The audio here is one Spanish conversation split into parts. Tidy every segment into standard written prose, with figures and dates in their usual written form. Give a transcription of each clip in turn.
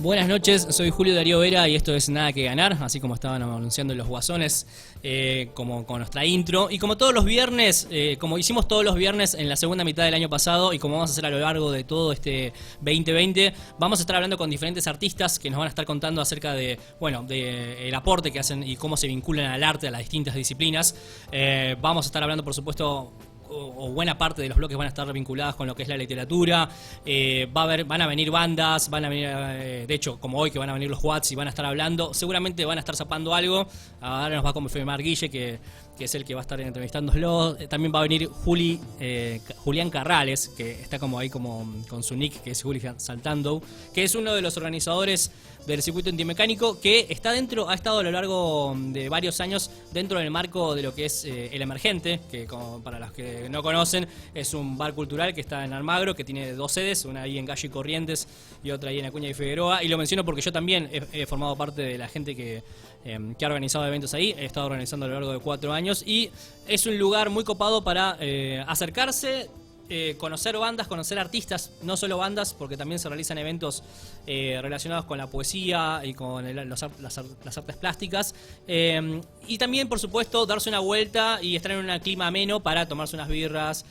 Buenas noches, soy Julio Darío Vera y esto es Nada que Ganar, así como estaban anunciando los guasones, como con nuestra intro. Y como todos los viernes, como hicimos todos los viernes en la segunda mitad del año pasado y como vamos a hacer a lo largo de todo este 2020, vamos a estar hablando con diferentes artistas que nos van a estar contando acerca de, bueno, de el aporte que hacen y cómo se vinculan al arte, a las distintas disciplinas. Vamos a estar hablando, por supuesto, o buena parte de los bloques van a estar vinculadas con lo que es la literatura. Van a venir bandas, van a venir, de hecho, como hoy que van a venir los Watts y van a estar hablando, seguramente van a estar zapando algo. Ahora nos va a confirmar Guille, que es el que va a estar entrevistándolo. También va a venir Julián Carrales, que está como ahí como con su nick, que es Julián Saltando, que es uno de los organizadores del circuito antimecánico, que está dentro, ha estado a lo largo de varios años dentro del marco de lo que es El Emergente, que como para los que no conocen, es un bar cultural que está en Almagro, que tiene dos sedes, una ahí en Calle y Corrientes y otra ahí en Acuña y Figueroa. Y lo menciono porque yo también he formado parte de la gente que ha organizado eventos ahí, he estado organizando a lo largo de 4 años y es un lugar muy copado para acercarse, conocer bandas, conocer artistas, no solo bandas, porque también se realizan eventos relacionados con la poesía y con las artes plásticas, y también, por supuesto, darse una vuelta y estar en un clima ameno para tomarse unas birras,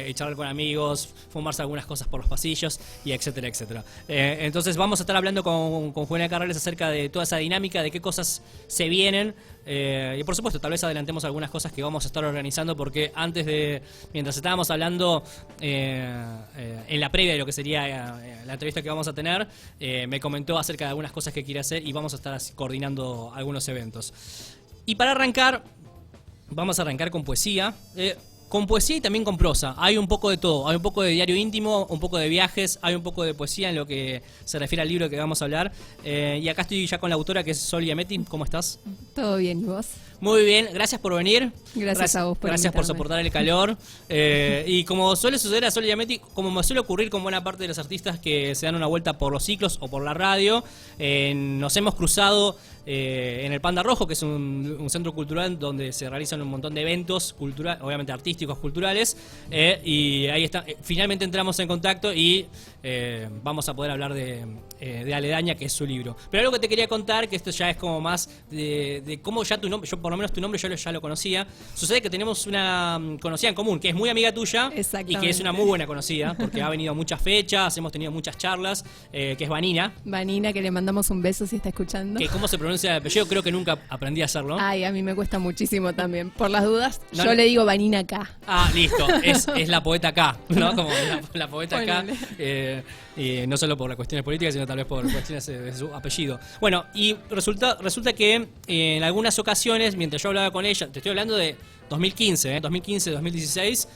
y charlar con amigos, fumarse algunas cosas por los pasillos, y etcétera, etcétera. Entonces vamos a estar hablando con Julián Carrales acerca de toda esa dinámica, de qué cosas se vienen, y por supuesto tal vez adelantemos algunas cosas que vamos a estar organizando, porque mientras estábamos hablando en la previa de lo que sería la entrevista que vamos a tener, me comentó acerca de algunas cosas que quiere hacer y vamos a estar así coordinando algunos eventos. Y para arrancar, vamos a arrancar con poesía. Con poesía y también con prosa. Hay un poco de todo. Hay un poco de diario íntimo, un poco de viajes, hay un poco de poesía en lo que se refiere al libro que vamos a hablar. Y acá estoy ya con la autora, que es Sol Giametti. ¿Cómo estás? Todo bien, ¿y vos? Muy bien, gracias por venir. Gracias a vos por Gracias por invitarme. soportar el calor. Y como suele suceder a Sol Giametti, como me suele ocurrir con buena parte de los artistas que se dan una vuelta por los ciclos o por la radio, nos hemos cruzado en el Panda Rojo, que es un centro cultural donde se realizan un montón de eventos culturales, obviamente artísticos, culturales, y ahí está. Finalmente entramos en contacto y vamos a poder hablar de Aledaña, que es su libro. Pero algo que te quería contar, que esto ya es como más de cómo ya tu nombre, yo por lo menos tu nombre yo ya lo conocía. Sucede que tenemos una conocida en común, que es muy amiga tuya y que es una muy buena conocida, porque ha venido a muchas fechas, hemos tenido muchas charlas, que es Vanina. Vanina, que le mandamos un beso si está escuchando. Que cómo se pronuncia el apellido, creo que nunca aprendí a hacerlo. Ay, a mí me cuesta muchísimo también. Por las dudas, No, yo le digo Vanina K. Ah, listo, es la poeta K, ¿no? Como la poeta K, y no solo por las cuestiones políticas, sino tal vez por cuestiones de su apellido. Bueno, y resulta que en algunas ocasiones, mientras yo hablaba con ella, te estoy hablando de 2015, 2016,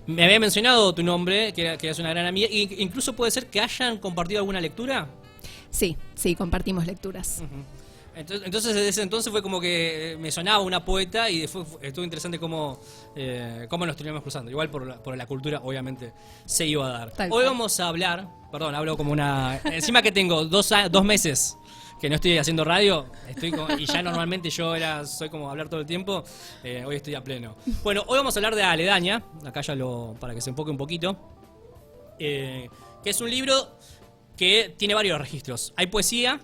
me había mencionado tu nombre, que eras una gran amiga, e incluso puede ser que hayan compartido alguna lectura. Sí, compartimos lecturas. Entonces desde ese entonces fue como que me sonaba una poeta y estuvo interesante cómo nos teníamos cruzando. Igual por la cultura obviamente se iba a dar. Hoy vamos a hablar, perdón, hablo como una... Encima que tengo 2 meses que no estoy haciendo radio, y ya normalmente soy como hablar todo el tiempo, hoy estoy a pleno. Bueno, hoy vamos a hablar de Aledaña, acá para que se enfoque un poquito, que es un libro que tiene varios registros. Hay poesía,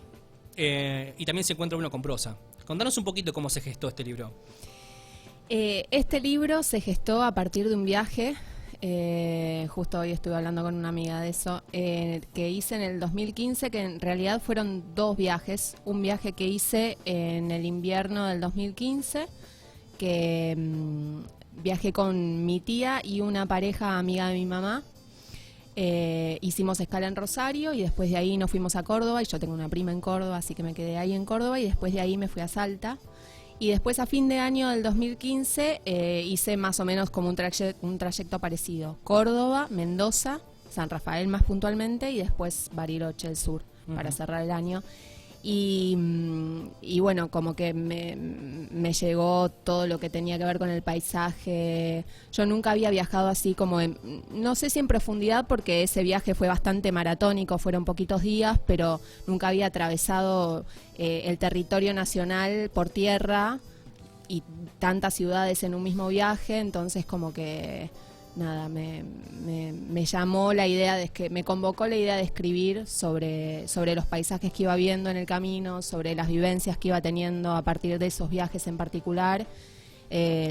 y también se encuentra uno con prosa. Contanos un poquito cómo se gestó este libro. Este libro se gestó a partir de un viaje, justo hoy estuve hablando con una amiga de eso, que hice en el 2015, que en realidad fueron 2 viajes. Un viaje que hice en el invierno del 2015, que viajé con mi tía y una pareja amiga de mi mamá. Hicimos escala en Rosario y después de ahí nos fuimos a Córdoba, y yo tengo una prima en Córdoba, así que me quedé ahí en Córdoba, y después de ahí me fui a Salta, y después a fin de año del 2015 hice más o menos como un trayecto parecido: Córdoba, Mendoza, San Rafael más puntualmente, y después Bariloche, el sur, para cerrar el año. Y bueno, como que me llegó todo lo que tenía que ver con el paisaje. Yo nunca había viajado así como no sé si en profundidad, porque ese viaje fue bastante maratónico, fueron poquitos días, pero nunca había atravesado el territorio nacional por tierra y tantas ciudades en un mismo viaje. Entonces como que nada, me llamó la idea me convocó la idea de escribir sobre los paisajes que iba viendo en el camino, sobre las vivencias que iba teniendo a partir de esos viajes en particular,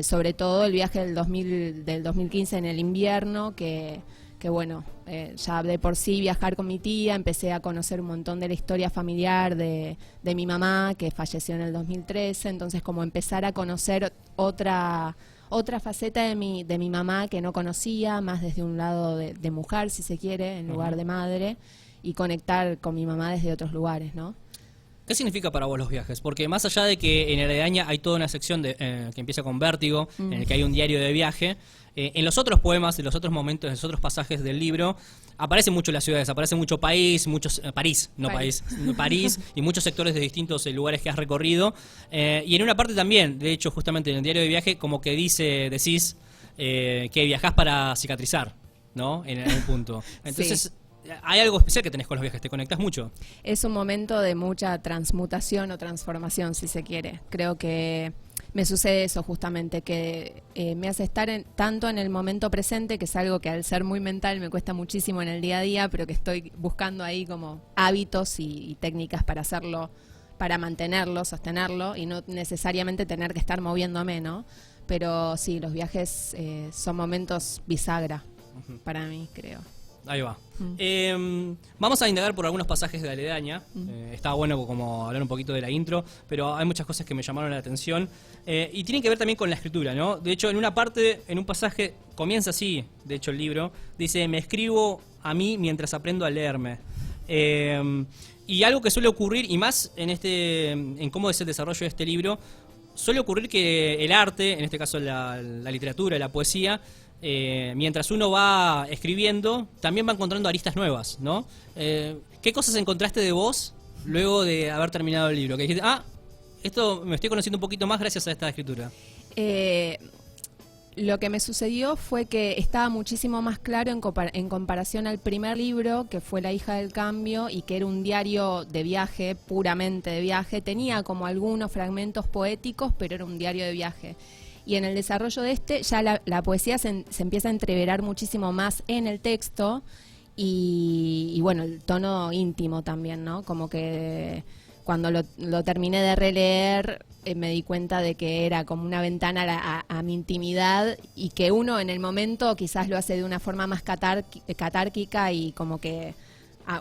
sobre todo el viaje del 2015 en el invierno, que bueno, ya de por sí viajar con mi tía, empecé a conocer un montón de la historia familiar de mi mamá, que falleció en el 2013, entonces como empezar a conocer otra faceta de mi mamá que no conocía, más desde un lado de mujer, si se quiere, en lugar de madre, y conectar con mi mamá desde otros lugares, ¿no? ¿Qué significa para vos los viajes? Porque más allá de que en Heredaña hay toda una sección que empieza con Vértigo, en el que hay un diario de viaje, en los otros poemas, en los otros momentos, en los otros pasajes del libro, aparecen mucho las ciudades, aparece mucho París y muchos sectores de distintos lugares que has recorrido. Y en una parte también, de hecho, justamente en el diario de viaje, como que decís que viajás para cicatrizar, ¿no? En algún punto. Entonces... Sí. Hay algo especial que tenés con los viajes, te conectás mucho. Es un momento de mucha transmutación o transformación, si se quiere. Creo que me sucede eso justamente, que me hace estar tanto en el momento presente, que es algo que al ser muy mental me cuesta muchísimo en el día a día, pero que estoy buscando ahí como hábitos y técnicas para hacerlo, para mantenerlo, sostenerlo, y no necesariamente tener que estar moviéndome, ¿no? Pero sí, los viajes son momentos bisagra para mí, creo. Ahí va. Vamos a indagar por algunos pasajes de Aledaña. Estaba bueno como hablar un poquito de la intro, pero hay muchas cosas que me llamaron la atención. Y tienen que ver también con la escritura, ¿no? De hecho, en una parte, en un pasaje, comienza así, de hecho el libro, dice, me escribo a mí mientras aprendo a leerme. Y algo que suele ocurrir, y más en cómo es el desarrollo de este libro, suele ocurrir que el arte, en este caso la literatura, la poesía, mientras uno va escribiendo, también va encontrando aristas nuevas, ¿no? ¿Qué cosas encontraste de vos luego de haber terminado el libro? Que dijiste, esto me estoy conociendo un poquito más gracias a esta escritura. Lo que me sucedió fue que estaba muchísimo más claro en comparación al primer libro, que fue La hija del cambio, y que era un diario de viaje, puramente de viaje. Tenía como algunos fragmentos poéticos, pero era un diario de viaje. Y en el desarrollo de ya la poesía se empieza a entreverar muchísimo más en el texto y bueno, el tono íntimo también, ¿no? Como que cuando lo terminé de releer me di cuenta de que era como una ventana a mi intimidad, y que uno en el momento quizás lo hace de una forma más catárquica y como que...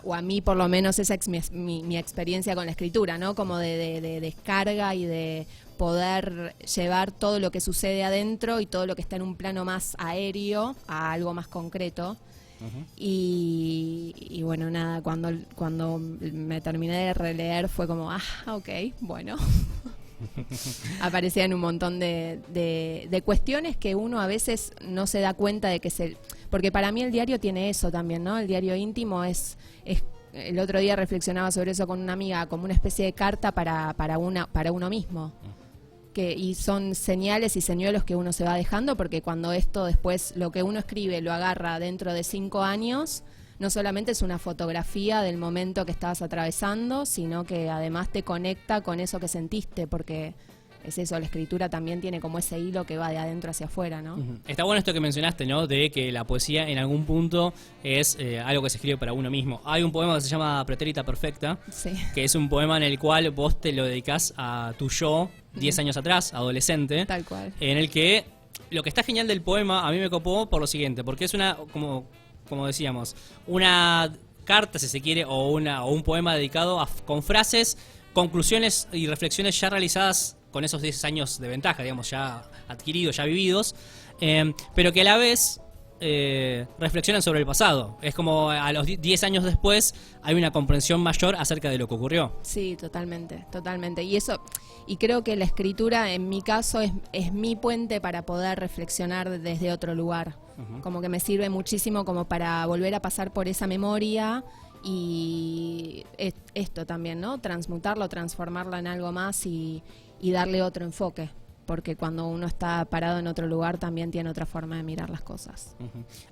o a mí por lo menos esa es mi experiencia con la escritura, ¿no? Como de descarga y de poder llevar todo lo que sucede adentro y todo lo que está en un plano más aéreo a algo más concreto. Y bueno, nada, cuando me terminé de releer fue como, ok, bueno. Aparecían un montón de cuestiones que uno a veces no se da cuenta de que porque para mí el diario tiene eso también, ¿no? El diario íntimo es el otro día reflexionaba sobre eso con una amiga, como una especie de carta para uno mismo. Y son señales y señuelos que uno se va dejando, porque cuando esto después, lo que uno escribe, lo agarra dentro de 5 años, no solamente es una fotografía del momento que estabas atravesando, sino que además te conecta con eso que sentiste, porque es eso, la escritura también tiene como ese hilo que va de adentro hacia afuera, ¿no? Está bueno esto que mencionaste, ¿no? De que la poesía en algún punto es algo que se escribe para uno mismo. Hay un poema que se llama Pretérita Perfecta, sí, que es un poema en el cual vos te lo dedicás a tu yo 10 años atrás, adolescente. Tal cual. En el que lo que está genial del poema a mí me copó por lo siguiente, porque es una, como decíamos, una carta, si se quiere, o un poema dedicado con frases, conclusiones y reflexiones ya realizadas con esos 10 años de ventaja, digamos, ya adquiridos, ya vividos, pero que a la vez reflexionan sobre el pasado. Es como a los 10 años después hay una comprensión mayor acerca de lo que ocurrió. Sí, totalmente, totalmente. Y creo que la escritura, en mi caso, es mi puente para poder reflexionar desde otro lugar. Como que me sirve muchísimo como para volver a pasar por esa memoria y esto también, ¿no? Transmutarlo, transformarlo en algo más y darle otro enfoque, porque cuando uno está parado en otro lugar también tiene otra forma de mirar las cosas.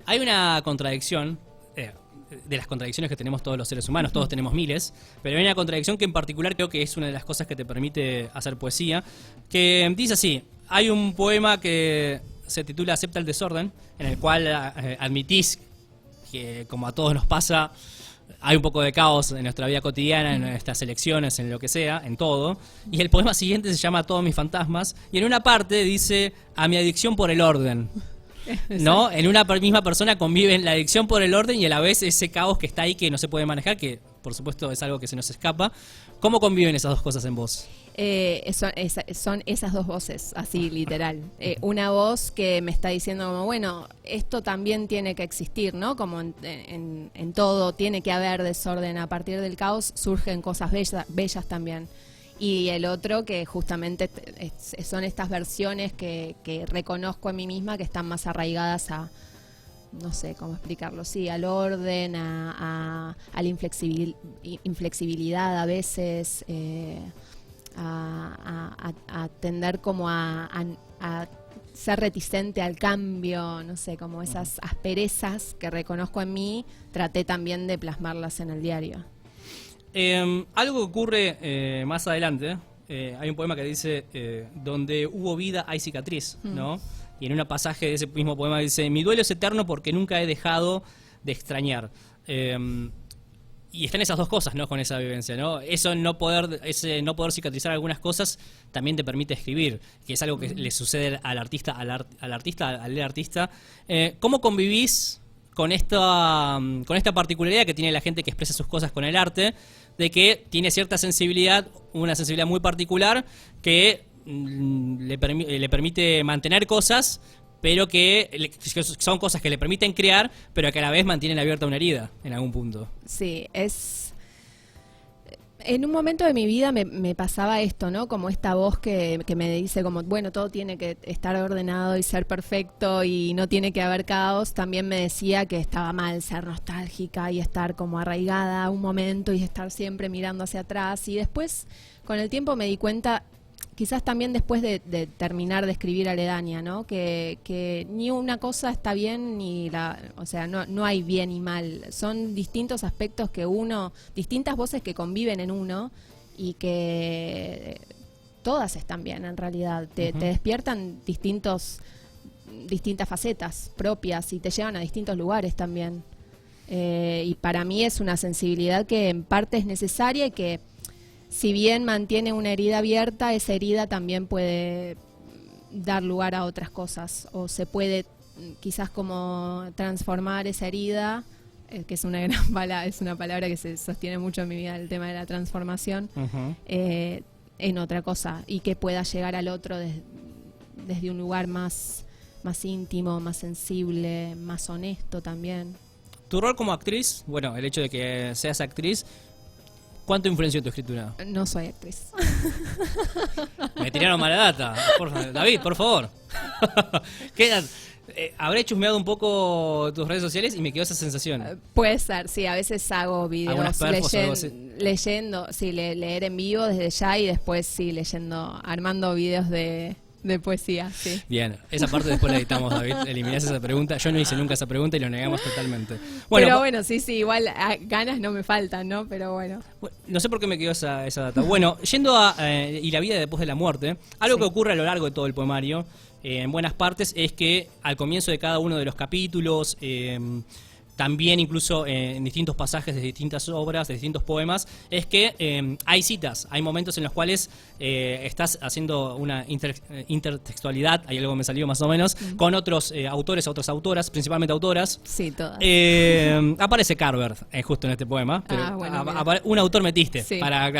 Hay una contradicción, de las contradicciones que tenemos todos los seres humanos, todos tenemos miles, pero hay una contradicción que en particular creo que es una de las cosas que te permite hacer poesía, que dice así: hay un poema que se titula Acepta el desorden, en el cual admitís que, como a todos nos pasa, hay un poco de caos en nuestra vida cotidiana, en nuestras elecciones, en lo que sea, en todo. Y el poema siguiente se llama Todos mis fantasmas, y en una parte dice a mi adicción por el orden. ¿No? En una misma persona conviven la adicción por el orden y a la vez ese caos que está ahí que no se puede manejar, que por supuesto es algo que se nos escapa. ¿Cómo conviven esas dos cosas en vos? Son esas dos voces, así literal. Una voz que me está diciendo como, bueno, esto también tiene que existir, ¿no? Como en todo tiene que haber desorden. A partir del caos surgen cosas bellas también. Y el otro que justamente son estas versiones que reconozco en mí misma, que están más arraigadas a, no sé cómo explicarlo, sí, al orden, a la inflexibilidad a veces, a tender como a ser reticente al cambio, no sé, como esas asperezas que reconozco en mí, traté también de plasmarlas en el diario. Algo que ocurre más adelante, hay un poema que dice donde hubo vida hay cicatriz, ¿no? Y en un pasaje de ese mismo poema dice: mi duelo es eterno porque nunca he dejado de extrañar. Y están esas dos cosas, ¿no? Con esa vivencia, ¿no? Ese no poder cicatrizar algunas cosas también te permite escribir, que es algo que le sucede al artista, al artista. ¿Cómo convivís con esta particularidad que tiene la gente que expresa sus cosas con el arte, de que tiene cierta sensibilidad, una sensibilidad muy particular que le permite mantener cosas, pero que son cosas que le permiten crear, pero que a la vez mantienen abierta una herida en algún punto? Sí, en un momento de mi vida me pasaba esto, ¿no? Como esta voz que me dice como, bueno, todo tiene que estar ordenado y ser perfecto y no tiene que haber caos. También me decía que estaba mal ser nostálgica y estar como arraigada a un momento y estar siempre mirando hacia atrás. Y después, con el tiempo me di cuenta, quizás también después de terminar de escribir Aledaña, ¿no? Que ni una cosa está bien ni o sea, no hay bien y mal. Son distintos aspectos distintas voces que conviven en uno y que todas están bien en realidad. Te despiertan distintas facetas propias y te llevan a distintos lugares también. Y para mí es una sensibilidad que en parte es necesaria y que, si bien mantiene una herida abierta, esa herida también puede dar lugar a otras cosas, o se puede quizás como transformar esa herida, que es una gran es una palabra que se sostiene mucho en mi vida, el tema de la transformación, en otra cosa, y que pueda llegar al otro desde un lugar más íntimo, más sensible, más honesto también. Tu rol como actriz, bueno, el hecho de que seas actriz, ¿cuánto influenció tu escritura? No soy actriz. Me tiraron mala data. David, por favor. Habré chusmeado un poco tus redes sociales y me quedó esa sensación. Puede ser, sí. A veces hago videos leyendo, sí, leer en vivo desde ya y después sí, armando videos de poesía, sí. Bien, esa parte después la editamos, David. Eliminás esa pregunta. Yo no hice nunca esa pregunta y lo negamos totalmente. Bueno, pero bueno, sí, igual ganas no me faltan, ¿no? Pero bueno. No sé por qué me quedó esa data. Bueno, yendo a y la vida después de la muerte, algo que ocurre a lo largo de todo el poemario, en buenas partes, es que al comienzo de cada uno de los capítulos, también incluso en distintos pasajes de distintas obras, de distintos poemas, es que hay citas, hay momentos en los cuales estás haciendo una intertextualidad, hay algo que me salió más o menos, con otros autores, otras autoras, principalmente autoras. Sí, todas. Aparece Carver justo en este poema, pero bueno, un autor metiste, sí, para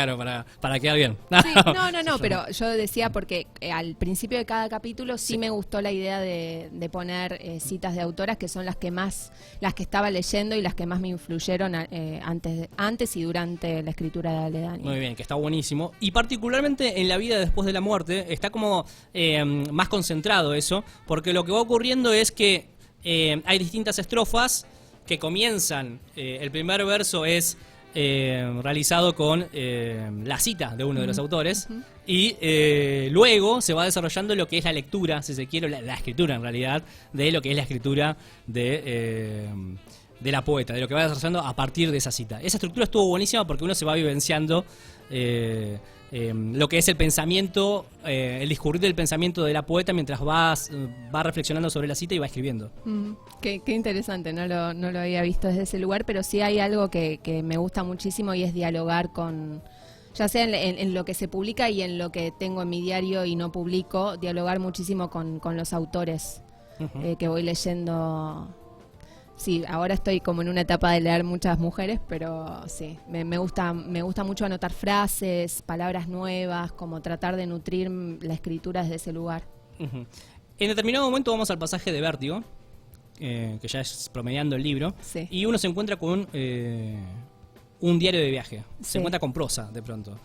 quedar bien. Sí, no, pero yo decía porque al principio de cada capítulo sí me gustó la idea de poner citas de autoras que son las que estaba leyendo y las que más me influyeron antes y durante la escritura de Aledaña. Muy bien, que está buenísimo. Y particularmente en la vida después de la muerte está como más concentrado eso, porque lo que va ocurriendo es que hay distintas estrofas que comienzan, el primer verso es realizado con la cita de uno de los autores, y luego se va desarrollando lo que es la lectura, si se quiere, la escritura en realidad, de lo que es la escritura de la poeta, de lo que va desarrollando a partir de esa cita. Esa estructura estuvo buenísima porque uno se va vivenciando lo que es el pensamiento, el discurrir del pensamiento de la poeta mientras va reflexionando sobre la cita y va escribiendo. Qué interesante, no lo había visto desde ese lugar, pero sí hay algo que me gusta muchísimo y es dialogar con, ya sea en lo que se publica y en lo que tengo en mi diario y no publico, dialogar muchísimo con los autores que voy leyendo. Sí, ahora estoy como en una etapa de leer muchas mujeres, pero sí, me gusta mucho anotar frases, palabras nuevas, como tratar de nutrir la escritura desde ese lugar. En determinado momento vamos al pasaje de Vértigo, que ya es promediando el libro, Sí. y uno se encuentra con un diario de viaje, Sí. se encuentra con prosa de pronto.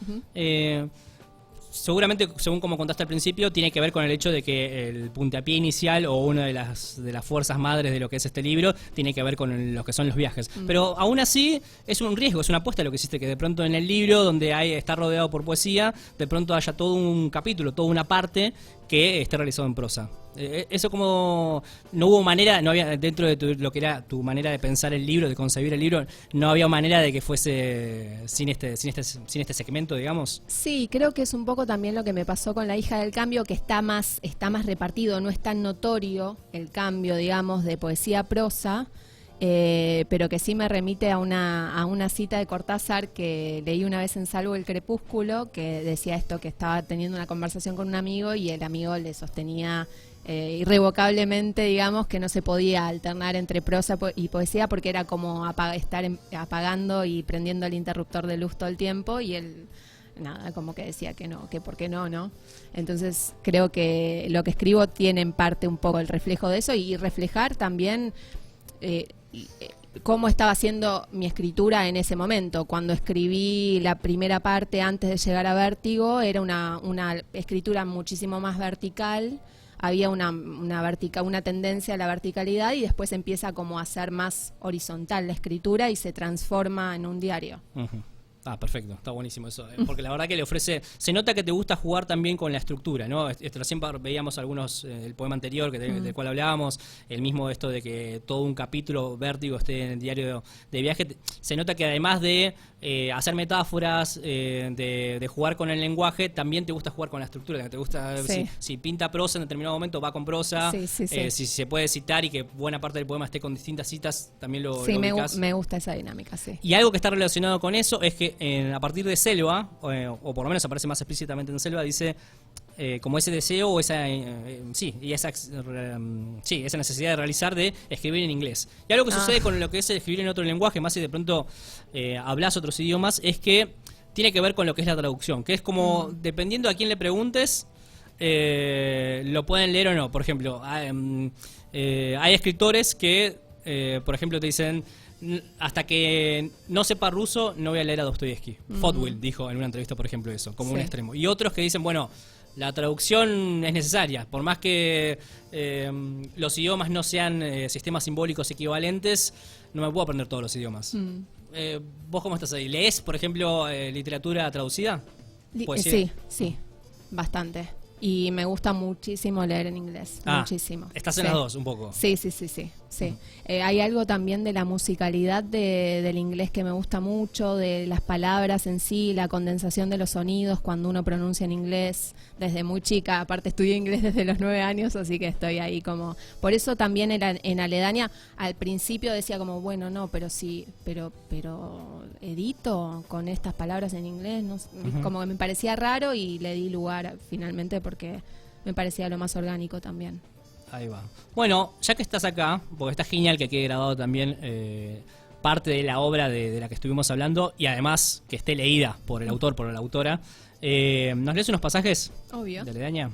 Seguramente, según como contaste al principio, tiene que ver con el hecho de que el puntapié inicial o una de las fuerzas madres de lo que es este libro tiene que ver con lo que son los viajes. Pero aún así es un riesgo, es una apuesta lo que hiciste, que de pronto en el libro, donde está rodeado por poesía, de pronto haya todo un capítulo, toda una parte que esté realizado en prosa. Eso, como no hubo manera, no había dentro de lo que era tu manera de pensar el libro, de concebir el libro, no había manera de que fuese sin este segmento, digamos. Sí, creo que es un poco también lo que me pasó con La hija del cambio, que está más repartido, no es tan notorio el cambio, digamos, de poesía a prosa, pero que sí me remite a una cita de Cortázar que leí una vez en Salvo el Crepúsculo, que decía esto, que estaba teniendo una conversación con un amigo y el amigo le sostenía irrevocablemente, digamos, que no se podía alternar entre prosa y poesía porque era como estar apagando y prendiendo el interruptor de luz todo el tiempo, y él nada, como que decía que no, que por qué no, ¿no? Entonces creo que lo que escribo tiene en parte un poco el reflejo de eso, y reflejar también cómo estaba haciendo mi escritura en ese momento. Cuando escribí la primera parte antes de llegar a Vértigo, era una escritura muchísimo más vertical, había una tendencia a la verticalidad, y después empieza como a ser más horizontal la escritura y se transforma en un diario. Ah, perfecto, está buenísimo eso, porque la verdad que le ofrece, se nota que te gusta jugar también con la estructura, ¿no? Recién veíamos algunos, el poema anterior del cual hablábamos, el mismo esto de que todo un capítulo Vértigo esté en el diario de viaje, se nota que además de hacer metáforas, de jugar con el lenguaje, también te gusta jugar con la estructura, te gusta, Sí. si pinta prosa en determinado momento va con prosa, Sí. si se puede citar y que buena parte del poema esté con distintas citas, también lo Sí, ubicás. me gusta esa dinámica, sí. Y algo que está relacionado con eso es que a partir de Selva, o por lo menos aparece más explícitamente en Selva, dice como ese deseo o esa necesidad de realizar de escribir en inglés. Y algo que sucede con lo que es escribir en otro lenguaje, más si de pronto hablas otros idiomas, es que tiene que ver con lo que es la traducción, que es como, dependiendo a quién le preguntes, lo pueden leer o no. Por ejemplo, hay escritores que, por ejemplo, te dicen: hasta que no sepa ruso no voy a leer a Dostoyevsky. Fodwill dijo en una entrevista, por ejemplo, eso, como un extremo. Y otros que dicen, bueno, la traducción es necesaria, por más que los idiomas no sean sistemas simbólicos equivalentes, no me puedo aprender todos los idiomas. ¿Vos cómo estás ahí? ¿Lees, por ejemplo, literatura traducida? Sí, bastante. Y me gusta muchísimo leer en inglés, muchísimo. Estás en las dos, un poco. Sí. Hay algo también de la musicalidad del inglés que me gusta mucho, de las palabras en sí, la condensación de los sonidos cuando uno pronuncia en inglés desde muy chica. Aparte estudié inglés desde los 9 años, así que estoy ahí como... Por eso también en Aledaña al principio decía como, bueno, no, pero sí, pero edito con estas palabras en inglés, no, como que me parecía raro, y le di lugar finalmente porque me parecía lo más orgánico también. Ahí va. Bueno, ya que estás acá, porque está genial que quede grabado también parte de la obra de la que estuvimos hablando, y además que esté leída por el autor, por la autora, ¿nos lees unos pasajes? Obvio. De Aledaña?